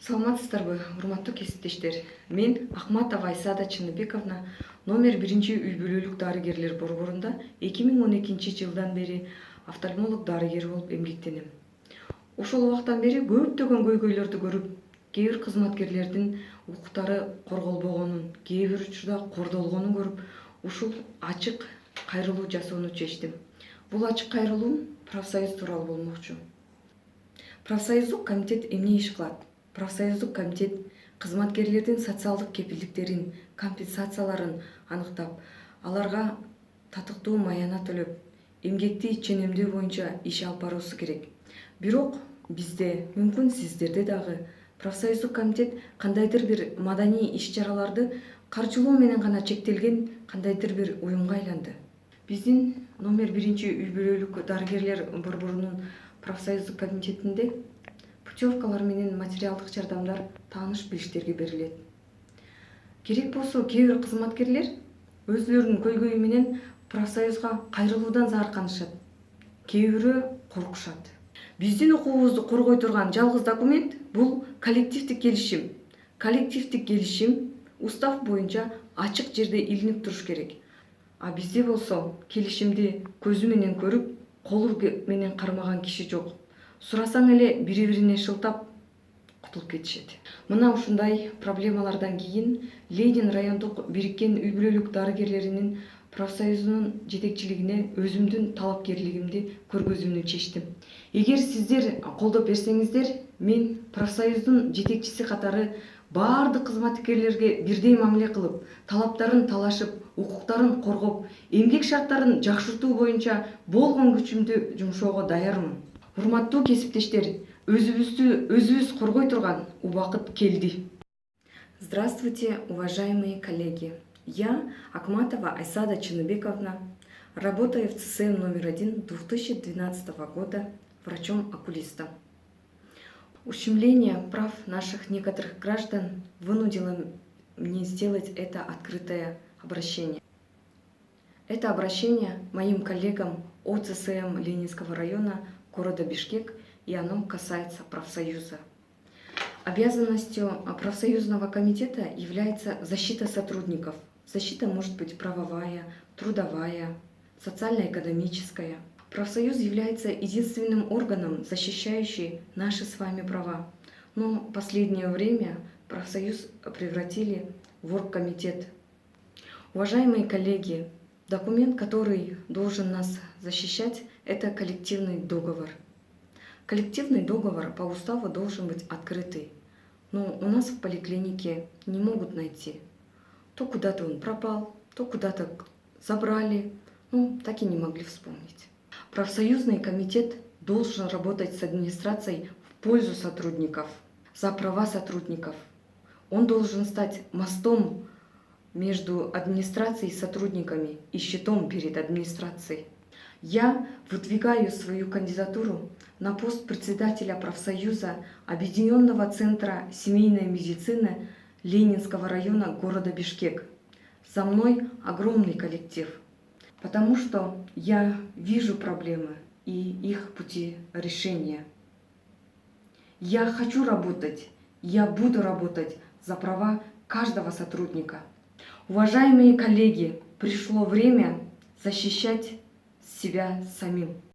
Саламатсыздарбы, урматтуу кесиптештер. Мен Ахматова Айсада Чыныбековна номер 1 үй бүлөлүк дарыгерлер борборунда 2012 жылдан бери офтальмолог дарыгер болуп эмгектенем. Ошол убактан бери көптөгөн көйгөйлөрдү көрүп, кээ бир кызматкерлердин укуктары корголбогонун, кээ бир учурда кордолгонун көрүп, ушул ачык кайрылуу жасоону чечтим. Бул ачык кайрылуум профсоюз тууралуу болмокчу. Профсоюздук комитет эмне иш кылат? Профсоюздук комитет кызматкерлердин социалдык кепилдиктерин, компенсацияларын аныктап, аларга татыктуу маяна төлөп, эмгекти ченемдөө боюнча иш алып баруусу керек. Бирок бизде, мүмкүн сиздерде дагы профсоюздук комитет кандайдыр бир маданий иш-чараларды каржылоо менен гана чектелген кандайдыр бир уюмга айланды. Биздин номер 1 үй бүлөлүк дарыгерлер борборунун профсоюздук комитетинде путевкалар менен материалдык жардамдар тааныш билиштерге берилет. Керек болсо кээ бир кызматкерлер өзлөрүнүн көйгөйү менен профсоюзга кайрылуудан заарканышат. Кээ бирөө коркушат. Биздин укугубузду коргой турган жалгыз документ бул коллективдик келишим. Коллективдик келишим устав боюнча ачык жерде илинип туруш керек. А бизде болсо келишимди көзү менен көрүп, колу менен кармаган киши жок. Сурасаң эле бири-бирине шылтап кутулуп кетишет. Мына ушундай проблемалардан кийин Ленин райондук бириккен үй бүлөлүк дарыгерлеринин профсоюзунун жетекчилигине өзүмдүн талапкерлигимди көргөзүүнү чечтим. Эгер сиздер колдоп берсеңиздер, мен профсоюздун жетекчиси катары баардык кызматкерлерге бирдей мамиле кылып, талаптарын талашып, укуктарын коргоп, эмгек шарттарын жакшыртуу боюнча болгон күчүмдү жумшоого даярмын. Урматтуу кесиптештер, өзүбүз коргой турган убакыт келди. Здравствуйте, уважаемые коллеги. Я, Ахматова Айсада Чыныбековна, работаю в ЦСМ номер 1 2012 года врачом-окулистом. Ущемление прав наших некоторых граждан вынудило мне сделать это открытое обращение. Это обращение моим коллегам от ЦСМ Ленинского района города Бишкек, и оно касается профсоюза. Обязанностью профсоюзного комитета является защита сотрудников. Защита может быть правовая, трудовая, социально-экономическая. Профсоюз является единственным органом, защищающим наши с вами права. Но в последнее время профсоюз превратили в оргкомитет. Уважаемые коллеги, документ, который должен нас защищать, это коллективный договор. Коллективный договор по уставу должен быть открытый, но у нас в поликлинике не могут найти. То куда-то он пропал, то куда-то забрали, так и не могли вспомнить. Профсоюзный комитет должен работать с администрацией в пользу сотрудников, за права сотрудников. Он должен стать мостом между администрацией и сотрудниками и щитом перед администрацией. Я выдвигаю свою кандидатуру на пост председателя профсоюза Объединенного центра семейной медицины Ленинского района города Бишкек. За мной огромный коллектив, потому что я вижу проблемы и их пути решения. Я хочу работать, я буду работать за права каждого сотрудника. Уважаемые коллеги, пришло время защищать себя самим.